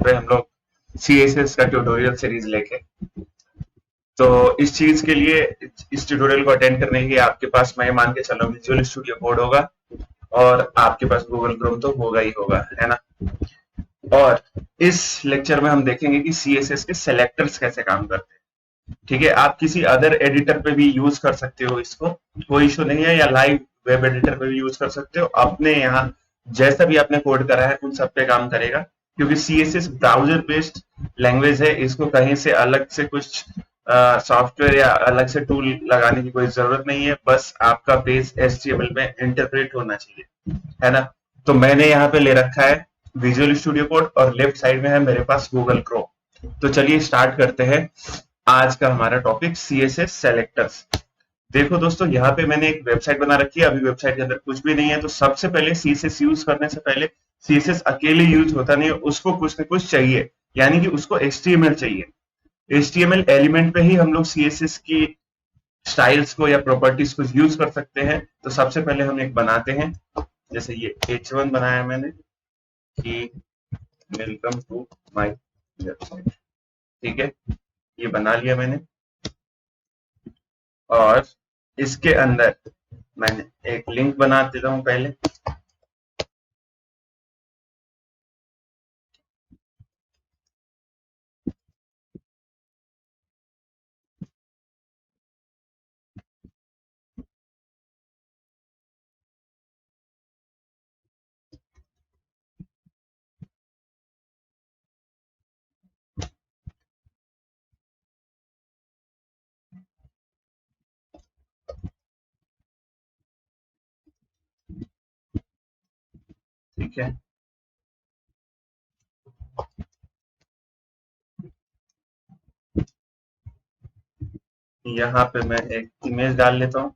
पे हम लोग CSS का ट्यूटोरियल सीरीज लेके। तो इस चीज के लिए, इस ट्यूटोरियल को अटेंड करने के लिए आपके पास, मैं मान के चलो, विजुअल स्टूडियो कोड होगा और आपके पास गूगल क्रोम तो होगा ही होगा, है ना। और इस लेक्चर में हम देखेंगे कि CSS के सेलेक्टर्स कैसे काम करते हैं। ठीक है, आप किसी अदर एडिटर पे भी यूज कर सकते हो इसको, कोई इशू नहीं है, या लाइव वेब एडिटर पे भी यूज कर सकते हो। अपने यहाँ जैसा भी आपने कोड करा है उन सब पे काम करेगा, क्योंकि CSS ब्राउजर बेस्ड लैंग्वेज है। इसको कहीं से अलग से कुछ सॉफ्टवेयर या अलग से टूल लगाने की कोई जरूरत नहीं है, बस आपका पेज HTML में इंटरप्रेट होना चाहिए, है ना। तो मैंने यहाँ पे ले रखा है विजुअल स्टूडियो कोड और लेफ्ट साइड में है मेरे पास गूगल क्रोम। तो चलिए स्टार्ट करते हैं आज का हमारा टॉपिक, CSS सेलेक्टर्स। देखो दोस्तों, यहाँ पे मैंने एक वेबसाइट बना रखी है। अभी वेबसाइट के अंदर कुछ भी नहीं है, तो सबसे पहले CSS यूज करने से पहले, CSS अकेले यूज होता नहीं है, उसको कुछ न कुछ चाहिए, यानी कि उसको HTML चाहिए। HTML एलिमेंट पे ही हम लोग CSS की स्टाइल्स को या प्रॉपर्टीज को यूज कर सकते हैं। तो सबसे पहले हम एक बनाते हैं, जैसे ये H1 बनाया मैंने कि वेलकम टू माय वेबसाइट। ठीक है, ये बना लिया मैंने, और इसके अंदर मैंने एक लिंक बना देता हूं पहले। ठीक है, यहाँ पे मैं एक इमेज डाल लेता हूँ।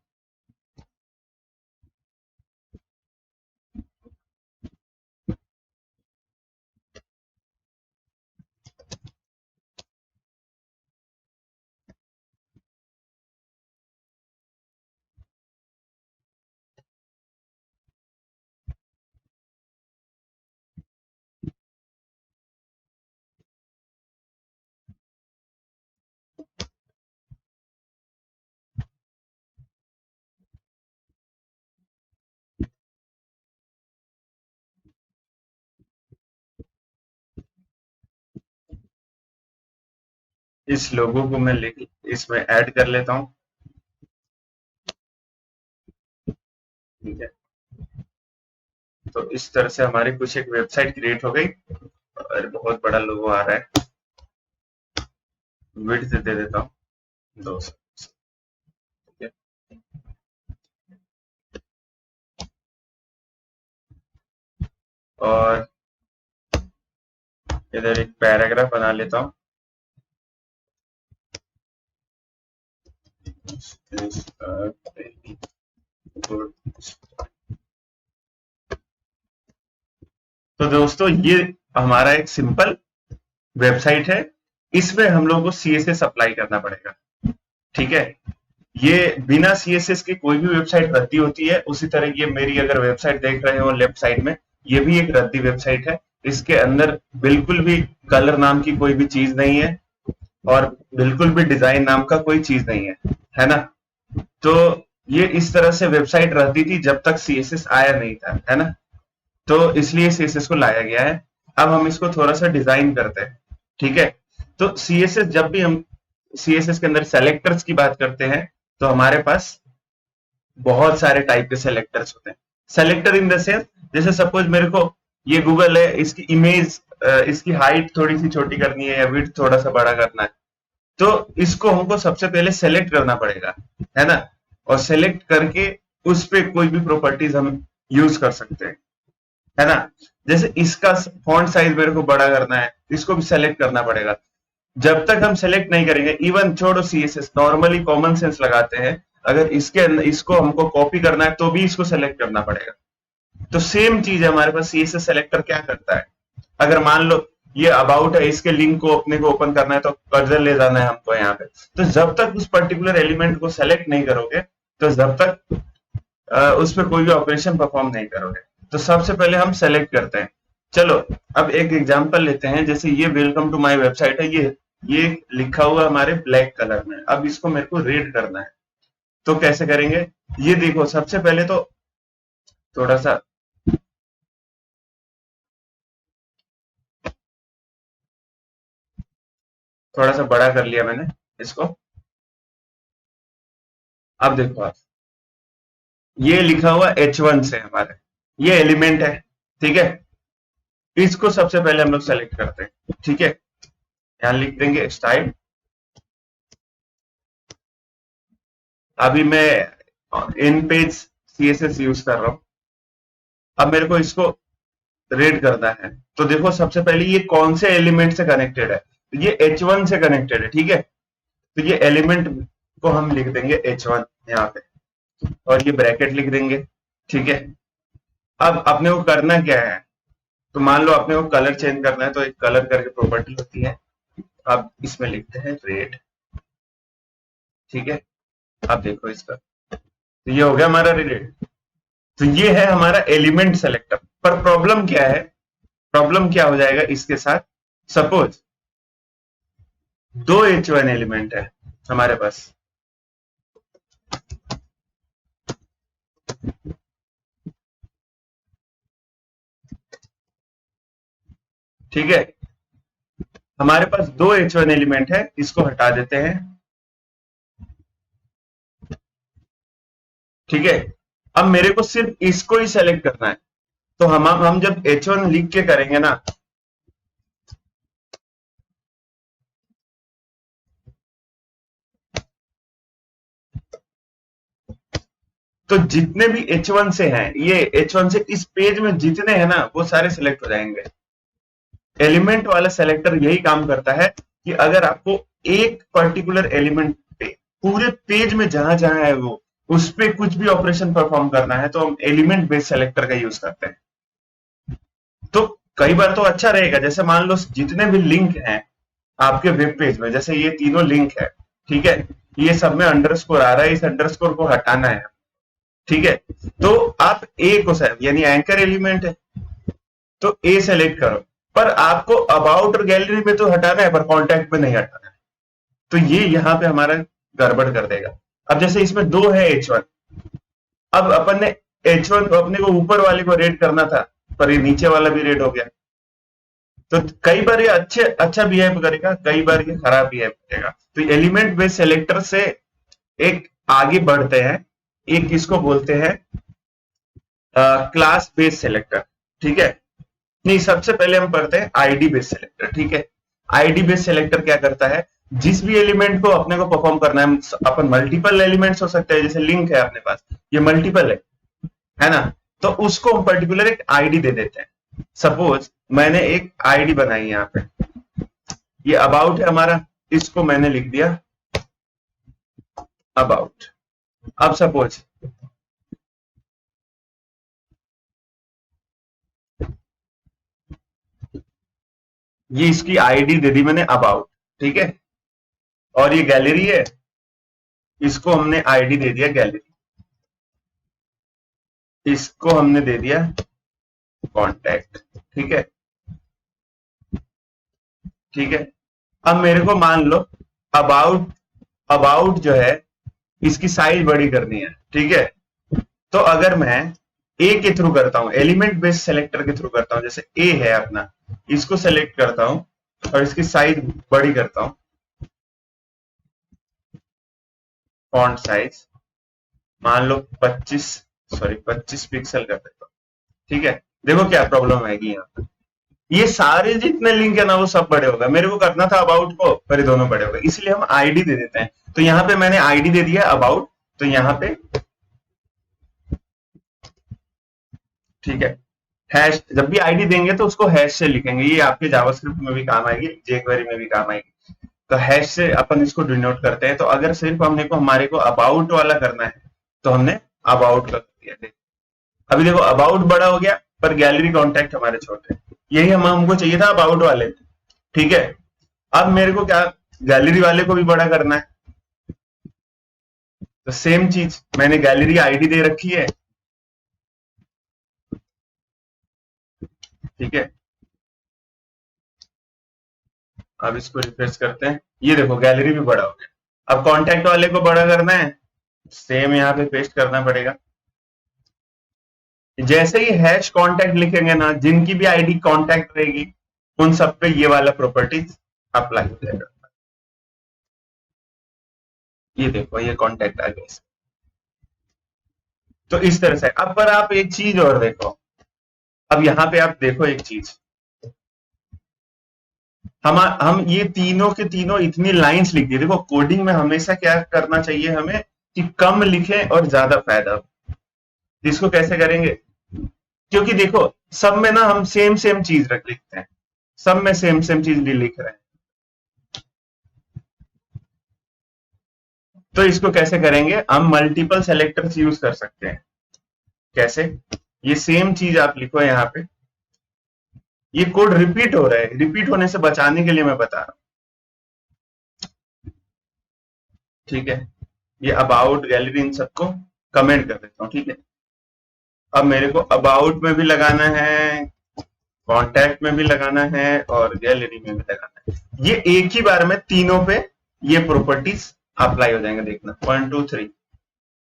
इस लोगो को मैं लेके इसमें ऐड कर लेता हूँ। ठीक है, तो इस तरह से हमारी कुछ एक वेबसाइट क्रिएट हो गई, और बहुत बड़ा लोगो आ रहा है। विड्थ दे देता हूँ 200। ठीक है, और इधर एक पैराग्राफ बना लेता हूँ। तो दोस्तों, ये हमारा एक सिंपल वेबसाइट है, इसमें हम लोगों को CSS अप्लाई करना पड़ेगा। ठीक है, ये बिना CSS के कोई भी वेबसाइट रद्दी होती है। उसी तरह ये मेरी अगर वेबसाइट देख रहे हो लेफ्ट साइड में, ये भी एक रद्दी वेबसाइट है। इसके अंदर बिल्कुल भी कलर नाम की कोई भी चीज नहीं है, और बिल्कुल भी डिजाइन नाम का कोई चीज नहीं है ना। तो ये इस तरह से वेबसाइट रहती थी जब तक CSS आया नहीं था, है ना। तो इसलिए CSS को लाया गया है। अब हम इसको थोड़ा सा डिजाइन करते हैं। ठीक है, तो CSS, जब भी हम CSS के अंदर सेलेक्टर्स की बात करते हैं, तो हमारे पास बहुत सारे टाइप के सेलेक्टर्स होते हैं। सेलेक्टर इन द सेंस, जैसे सपोज मेरे को ये गूगल है, इसकी इमेज, इसकी हाइट थोड़ी सी छोटी करनी है या विड्थ थोड़ा सा बड़ा करना है, तो इसको हमको सबसे पहले सेलेक्ट करना पड़ेगा, है ना। और सेलेक्ट करके उस पे कोई भी प्रॉपर्टीज हम यूज कर सकते हैं, है ना। जैसे इसका फॉन्ट साइज मेरे को बड़ा करना है, इसको भी सेलेक्ट करना पड़ेगा। जब तक हम सेलेक्ट नहीं करेंगे, इवन छोड़ो CSS, नॉर्मली कॉमन सेंस लगाते हैं, अगर इसको हमको कॉपी करना है तो भी इसको सेलेक्ट करना पड़ेगा। तो सेम चीज है हमारे पास। CSS सेलेक्टर क्या करता है, अगर मान लो ये अबाउट है, इसके लिंक को अपने को ओपन करना है, तो कर्सर ले जाना है हमको यहाँ पे। तो जब तक उस पर्टिकुलर एलिमेंट को सेलेक्ट नहीं करोगे, तो जब तक उस पर कोई भी ऑपरेशन परफॉर्म नहीं करोगे। तो सबसे पहले हम सेलेक्ट करते हैं। चलो अब एक एग्जांपल लेते हैं, जैसे ये वेलकम टू माय वेबसाइट है, ये लिखा हुआ हमारे ब्लैक कलर में, अब इसको मेरे को रेड करना है, तो कैसे करेंगे? ये देखो, सबसे पहले तो थोड़ा सा बड़ा कर लिया मैंने इसको। अब देखो आप, ये लिखा हुआ H1 से हमारे, ये एलिमेंट है, ठीक है। इसको सबसे पहले हम लोग सेलेक्ट करते हैं, ठीक है। यहां लिख देंगे स्टाइल। अभी मैं इन पेज CSS यूज कर रहा हूं। अब मेरे को इसको रेड करना है, तो देखो सबसे पहले ये कौन से एलिमेंट से कनेक्टेड है, तो ये H1 से कनेक्टेड है, ठीक है। तो ये एलिमेंट को हम लिख देंगे H1 यहाँ पे, और ये ब्रैकेट लिख देंगे, ठीक है। अब अपने को करना क्या है, तो मान लो अपने को कलर चेंज करना है, तो एक कलर करके प्रॉपर्टी होती है। अब इसमें लिखते हैं रेड, ठीक है। अब देखो इसका, तो ये हो गया हमारा रेड। तो ये है हमारा एलिमेंट सेलेक्टर। पर प्रॉब्लम क्या है, प्रॉब्लम क्या हो जाएगा इसके साथ, सपोज दो H1 एलिमेंट है हमारे पास, ठीक है। हमारे पास दो H1 एलिमेंट है, इसको हटा देते हैं, ठीक है। अब मेरे को सिर्फ इसको ही सेलेक्ट करना है, तो हम जब H1 लिख के करेंगे ना, तो जितने भी H1 से हैं, ये H1 से इस पेज में जितने हैं ना, वो सारे सिलेक्ट हो जाएंगे। एलिमेंट वाला सेलेक्टर यही काम करता है कि अगर आपको एक पर्टिकुलर एलिमेंट पे पूरे पेज में जहां जहां है वो, उस पे कुछ भी ऑपरेशन परफॉर्म करना है, तो हम एलिमेंट बेस्ड सेलेक्टर का यूज करते हैं। तो कई बार तो अच्छा रहेगा, जैसे मान लो जितने भी लिंक हैं आपके वेब पेज में, जैसे ये तीनों लिंक है, ठीक है। ये सब में अंडरस्कोर आ रहा है, इस अंडरस्कोर को हटाना है, ठीक है। तो आप ए को यानी एंकर एलिमेंट है, तो ए सेलेक्ट करो, पर आपको अबाउट और गैलरी में तो हटाना है, पर कॉन्टैक्ट में नहीं हटाना है। तो ये यहां पे हमारा गड़बड़ कर देगा। अब जैसे इसमें दो है H1, अब अपन ने H1 अपने को ऊपर वाले को रेड करना था, पर ये नीचे वाला भी रेड हो गया। तो कई बार ये अच्छा बिहेव करेगा, कई बार ये खराब बिहेव करेगा। तो एलिमेंट बेस्ड सेलेक्टर से एक आगे बढ़ते हैं, एक किसको बोलते हैं क्लास बेस्ड सेलेक्टर, ठीक है। नहीं, सबसे पहले हम पढ़ते हैं आईडी बेस्ड सेलेक्टर, ठीक है। आईडी बेस्ड सेलेक्टर क्या करता है, जिस भी एलिमेंट को अपने को परफॉर्म करना है, अपन मल्टीपल एलिमेंट्स हो सकते हैं, जैसे लिंक है अपने पास, ये मल्टीपल है ना, तो उसको हम पर्टिकुलर एक आईडी दे देते हैं। सपोज मैंने एक आईडी बनाई यहाँ पे, ये अबाउट है हमारा, इसको मैंने लिख दिया अबाउट। अब सपोज ये इसकी आईडी दे दी मैंने अबाउट, ठीक है। और ये गैलरी है, इसको हमने आईडी दे दिया गैलरी, इसको हमने दे दिया कॉन्टैक्ट, ठीक है, ठीक है। अब मेरे को मान लो अबाउट अबाउट जो है, इसकी साइज बड़ी करनी है, ठीक है। तो अगर मैं ए के थ्रू करता हूं, एलिमेंट बेस्ड सेलेक्टर के थ्रू करता हूं, जैसे ए है अपना, इसको सेलेक्ट करता हूं और इसकी साइज बड़ी करता हूं, फॉन्ट साइज मान लो 25 पिक्सल कर देता हूं, ठीक है। देखो क्या प्रॉब्लम आएगी यहाँ पे, ये सारे जितने लिंक है ना, वो सब बड़े हो गए। मेरे को करना था अबाउट को, पर ये दोनों बड़े हो गए, इसलिए हम आईडी दे देते हैं। तो यहाँ पे मैंने आईडी दे दिया अबाउट, तो यहाँ पे ठीक है, हैश, जब भी आईडी देंगे तो उसको हैश से लिखेंगे, ये आपके जावास्क्रिप्ट में भी काम आएगी, jQuery में भी काम आएगी। तो हैश से अपन इसको डिनोट करते हैं। तो अगर सिर्फ हमारे को अबाउट वाला करना है, तो हमने अबाउट कर दिया। अभी देखो अबाउट बड़ा हो गया, पर गैलरी कॉन्टैक्ट हमारे छोटे, यही हमको चाहिए था अबाउट वाले, ठीक है। अब मेरे को क्या, गैलरी वाले को भी बड़ा करना है, तो सेम चीज, मैंने गैलरी आईडी दे रखी है, ठीक है। अब इसको रिफ्रेश करते हैं, ये देखो गैलरी भी बड़ा हो गया। अब कॉन्टैक्ट वाले को बड़ा करना है, सेम यहाँ पे पेस्ट करना पड़ेगा। जैसे ही हैश कांटेक्ट लिखेंगे ना, जिनकी भी आईडी कांटेक्ट रहेगी उन सब पे ये वाला प्रॉपर्टीज अप्लाई हो जाएगा। ये देखो ये कांटेक्ट आ गया। तो इस तरह से। अब पर आप एक चीज और देखो, अब यहाँ पे आप देखो एक चीज, हम ये तीनों के तीनों इतनी लाइंस लिख दी। देखो कोडिंग में हमेशा क्या करना चाहिए हमें कि कम लिखें और ज्यादा फायदा हो। इसको कैसे करेंगे, क्योंकि देखो सब में ना हम सेम सेम चीज रख लिखते हैं, सब में सेम सेम चीज भी लिख रहे हैं। तो इसको कैसे करेंगे, हम मल्टीपल सेलेक्टर्स यूज कर सकते हैं। कैसे, ये सेम चीज आप लिखो यहाँ पे, ये कोड रिपीट हो रहा है, रिपीट होने से बचाने के लिए मैं बता रहा हूं। ठीक है, ये अबाउट गैलरी इन सबको कमेंट कर देता हूं। ठीक है, अब मेरे को अबाउट में भी लगाना है, कॉन्टैक्ट में भी लगाना है और गैलरी में भी लगाना है। ये एक ही बार में तीनों पे ये प्रॉपर्टीज अप्लाई हो जाएंगे। देखना 1 2 3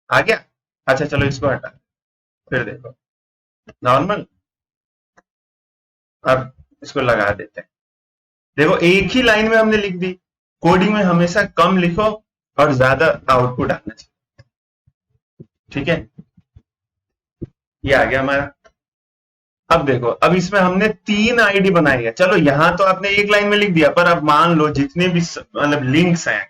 आ गया। अच्छा चलो इसको हटा, फिर देखो नॉर्मल। अब इसको लगा देते हैं। देखो एक ही लाइन में हमने लिख दी। कोडिंग में हमेशा कम लिखो और ज्यादा आउटपुट आना चाहिए। ठीक है, ये आ गया हमारा। अब देखो, अब इसमें हमने 3 आईडी बनाई है। चलो यहां तो आपने एक लाइन में लिख दिया, पर अब मान लो जितने भी मतलब लिंक्स हैं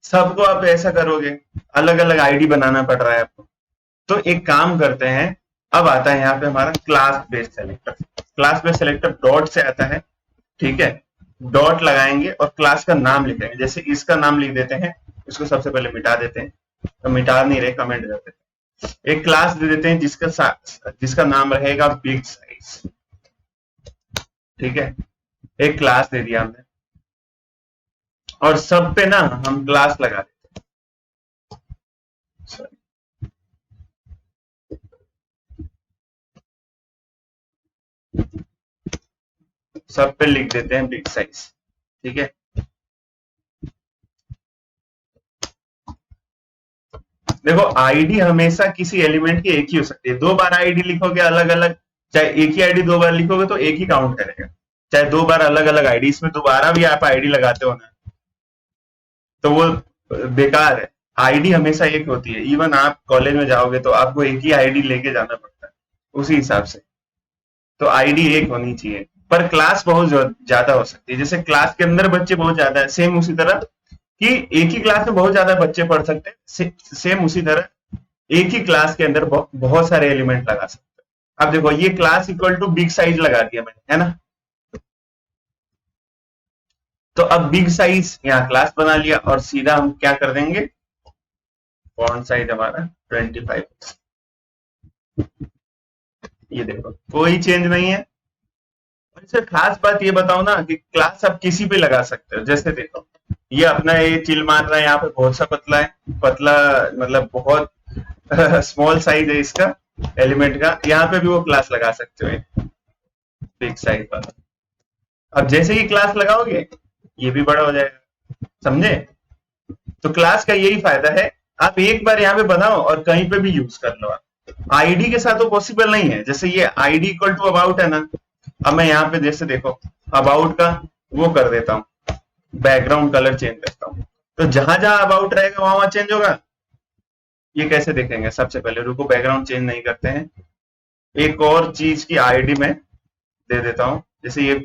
सबको आप ऐसा करोगे, अलग अलग आईडी बनाना पड़ रहा है आपको। तो एक काम करते हैं, अब आता है यहाँ पे हमारा class based selector. Class based selector dot से आता है। ठीक है, डॉट लगाएंगे और क्लास का नाम लिख देंगे। जैसे इसका नाम लिख देते हैं, इसको सबसे पहले मिटा देते हैं, तो मिटा नहीं रहे, कमेंट कर देते हैं। एक क्लास दे देते हैं जिसका नाम रहेगा बिग साइज। ठीक है, एक क्लास दे दिया हमने और सब पे ना हम क्लास लगा देते हैं। सब पे लिख देते हैं बिग साइज। ठीक है, देखो आईडी हमेशा किसी एलिमेंट की एक ही हो सकती है। 2 बार आईडी लिखोगे अलग अलग, चाहे एक ही आईडी 2 बार लिखोगे तो एक ही काउंट करेगा। चाहे 2 बार अलग अलग आईडी, इसमें दोबारा भी आप आईडी लगाते हो ना तो वो बेकार है। आईडी हमेशा एक होती है। इवन आप कॉलेज में जाओगे तो आपको एक ही आईडी लेके जाना पड़ता है उसी हिसाब से। तो आईडी एक होनी चाहिए, पर क्लास बहुत ज्यादा हो सकती है। जैसे क्लास के अंदर बच्चे बहुत ज्यादा है, सेम उसी तरह कि एक ही क्लास में बहुत ज्यादा बच्चे पढ़ सकते हैं, सेम उसी तरह एक ही क्लास के अंदर बहुत सारे एलिमेंट लगा सकते हैं। अब देखो ये class equal to big size लगा दिया मैंने, है ना। तो अब बिग साइज यहाँ क्लास बना लिया और सीधा हम क्या कर देंगे, फॉन्ट साइज हमारा 25। ये देखो कोई चेंज नहीं है। और इससे खास बात ये बताओ ना कि क्लास आप किसी पे लगा सकते हो। जैसे देखो ये अपना ये चिल मार रहा है, यहाँ पे बहुत सा पतला है, पतला मतलब बहुत स्मॉल साइज है इसका एलिमेंट का, यहाँ पे भी वो क्लास लगा सकते हो बिग साइज वाला। अब जैसे ही क्लास लगाओगे ये भी बड़ा हो जाएगा, समझे। तो क्लास का यही फायदा है, आप एक बार यहाँ पे बनाओ और कहीं पे भी यूज कर लो। आप आईडी के साथ तो पॉसिबल नहीं है। जैसे ये आईडी इक्वल टू अबाउट है ना, अब मैं यहाँ पे जैसे देखो अबाउट का वो कर देता हूँ, बैकग्राउंड कलर चेंज करता हूँ, तो जहां जहां अबाउट रहेगा वहां वहां चेंज होगा। ये कैसे देखेंगे, सबसे पहले रुको, बैकग्राउंड चेंज नहीं करते हैं। एक और चीज की आईडी में दे देता हूं, जैसे ये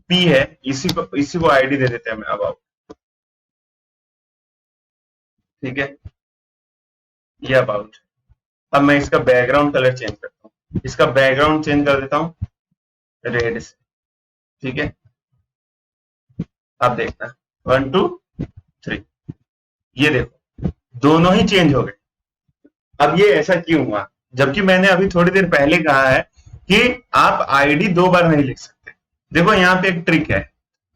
पी है, इसी को आईडी दे देते हैं मैं अबाउट। ठीक है, ये अबाउट। अब मैं इसका बैकग्राउंड कलर चेंज करता हूँ, इसका बैकग्राउंड चेंज कर देता हूँ रेड से। ठीक है, अब देखना 1 2 3, ये देखो दोनों ही चेंज हो गए। अब ये ऐसा क्यों हुआ, जबकि मैंने अभी थोड़ी देर पहले कहा है कि आप आईडी 2 बार नहीं लिख सकते। देखो यहाँ पे एक ट्रिक है,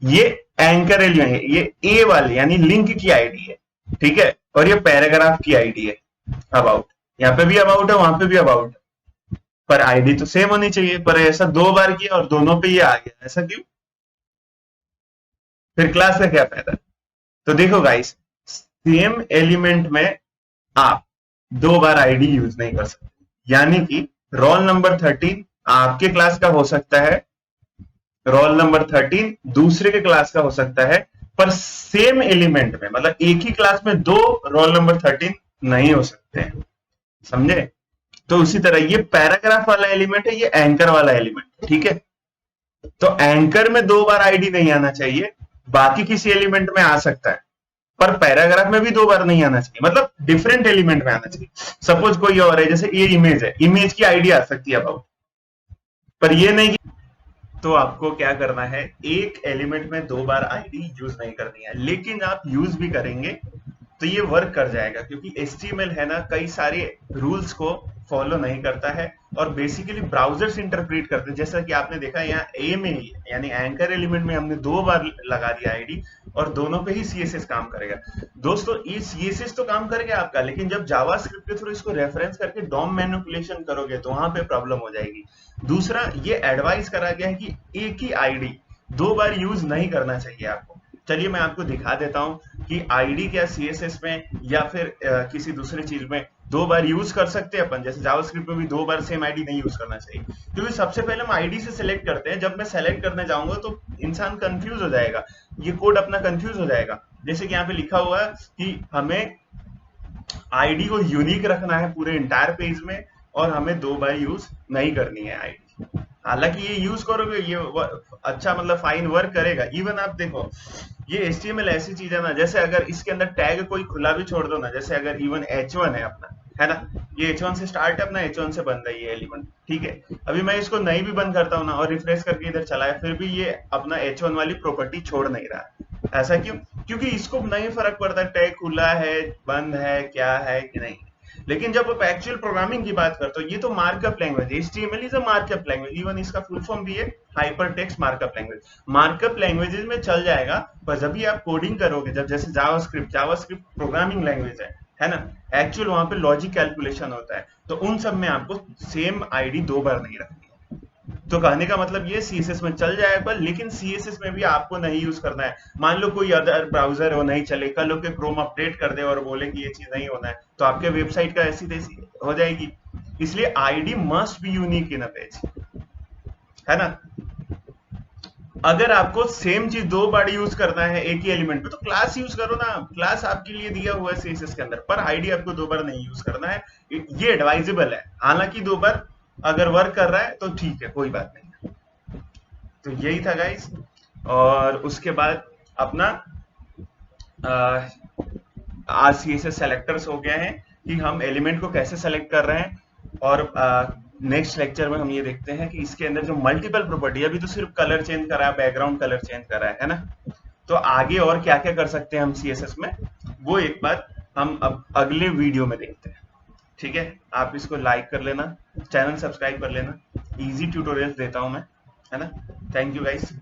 ये एंकर एलिमेंट है, ये ए वाली यानी लिंक की आईडी है। ठीक है, और ये पैराग्राफ की आईडी है अबाउट। यहाँ पे भी अबाउट है, वहां पे भी अबाउट है, पर आईडी तो सेम होनी चाहिए। पर ऐसा 2 बार किया और दोनों पे ये आ गया, ऐसा क्यों। फिर क्लास का क्या फायदा? तो देखो गाइस, सेम एलिमेंट में आप 2 बार आईडी यूज नहीं कर सकते। यानी कि रोल नंबर 13 आपके क्लास का हो सकता है, रोल नंबर 13 दूसरे के क्लास का हो सकता है, पर सेम एलिमेंट में, मतलब एक ही क्लास में 2 रोल नंबर 13 नहीं हो सकते हैं। समझे? तो उसी तरह ये पैराग्राफ वाला एलिमेंट है, ये एंकर वाला एलिमेंट है, ठीक है। तो एंकर में 2 बार आईडी नहीं आना चाहिए, बाकी किसी एलिमेंट में आ सकता है, पर पैराग्राफ में भी 2 बार नहीं आना चाहिए, मतलब डिफरेंट एलिमेंट में आना चाहिए। सपोज कोई और है, जैसे ये इमेज है, इमेज की आईडी आ सकती है अबाउट, पर ये नहीं। तो आपको क्या करना है, एक एलिमेंट में 2 बार आईडी यूज नहीं करनी है, लेकिन आप यूज भी करेंगे तो ये वर्क कर जाएगा, क्योंकि HTML है ना, कई सारे रूल्स को फॉलो नहीं करता है और बेसिकली ब्राउजर्स इंटरप्रेट करते हैं। जैसा कि आपने देखा यहाँ ए में ही, यानी एंकर एलिमेंट में हमने 2 बार लगा दिया आईडी, और दोनों पे ही CSS काम करेगा। दोस्तों ये CSS तो काम करेगा आपका, लेकिन जब जावास्क्रिप्ट के थ्रू इसको रेफरेंस करके डॉम मैनिपुलेशन करोगे तो वहां पे प्रॉब्लम हो जाएगी। दूसरा, ये एडवाइस करा गया है कि एक ही आईडी 2 बार यूज नहीं करना चाहिए आपको। चलिए मैं आपको दिखा देता हूं कि आईडी क्या CSS में या फिर किसी दूसरी चीज में 2 बार यूज कर सकते हैं अपन। जैसे जावास्क्रिप्ट में भी 2 बार सेम आईडी नहीं यूज करना चाहिए, क्योंकि सबसे पहले हम आईडी से सिलेक्ट करते हैं। जब मैं सेलेक्ट करने जाऊंगा तो इंसान कंफ्यूज हो जाएगा, ये कोड अपना कंफ्यूज हो जाएगा। जैसे कि यहाँ पे लिखा हुआ है कि हमें आईडी को यूनिक रखना है पूरे इंटायर पेज में, और हमें 2 बार यूज नहीं करनी है आईडी। हालांकि ये यूज करोगे, ये अच्छा मतलब फाइन वर्क करेगा। इवन आप देखो, ये HTML ऐसी चीज है ना, जैसे अगर इसके अंदर टैग कोई खुला भी छोड़ दो ना, जैसे अगर इवन H1 है अपना, है ना, ये H1 से स्टार्ट है अपना, H1 से बन रही है एलिमेंट, ठीक है। अभी मैं इसको नहीं भी बंद करता हूँ ना और रिफ्रेश करके इधर चलाए, फिर भी ये अपना H1 वाली प्रॉपर्टी छोड़ नहीं रहा। ऐसा क्यों? क्योंकि इसको नहीं फर्क पड़ता टैग खुला है, बंद है, क्या है कि नहीं। लेकिन जब आप एक्चुअल प्रोग्रामिंग की बात करते हो, ये तो markup language, HTML is a markup language. Even इसका फुल फॉर्म भी है hyper text markup language. Markup languages में चल जाएगा, पर जब भी आप कोडिंग करोगे, जब जैसे जावास्क्रिप्ट प्रोग्रामिंग लैंग्वेज है ना, एक्चुअल वहां पे लॉजिक कैलकुलेशन होता है, तो उन सब में आपको सेम आईडी 2 बार नहीं रखनी। तो कहने का मतलब ये CSS में चल जाएगा, लेकिन CSS में भी आपको नहीं यूज करना है। मान लो कोई अदर ब्राउजर वो नहीं चले, कल के क्रोम अपडेट कर दे और बोले कि ये चीज नहीं होना है, तो आपके वेबसाइट का ऐसी तैसी हो जाएगी। इसलिए ID must be unique in a page, है ना। अगर आपको सेम चीज 2 बार यूज करना है एक ही एलिमेंट पे, तो क्लास यूज करो ना, क्लास आपके लिए दिया हुआ है CSS के अंदर, पर आईडी आपको 2 बार नहीं यूज करना है। ये एडवाइजेबल है, हालांकि 2 बार अगर वर्क कर रहा है तो ठीक है, कोई बात नहीं। तो यही था गाइस, और उसके बाद अपना आज CSS सेलेक्टर्स हो गए हैं कि हम एलिमेंट को कैसे सेलेक्ट कर रहे हैं। और नेक्स्ट लेक्चर में हम ये देखते हैं कि इसके अंदर जो मल्टीपल प्रॉपर्टी, अभी तो सिर्फ कलर चेंज करा है, बैकग्राउंड कलर चेंज करा है ना, तो आगे और क्या क्या कर सकते हैं हम CSS में, वो एक बार हम अब अगले वीडियो में देखते हैं। ठीक है, आप इसको लाइक कर लेना, चैनल सब्सक्राइब कर लेना, इजी ट्यूटोरियल्स देता हूं मैं, है ना। Thank you guys.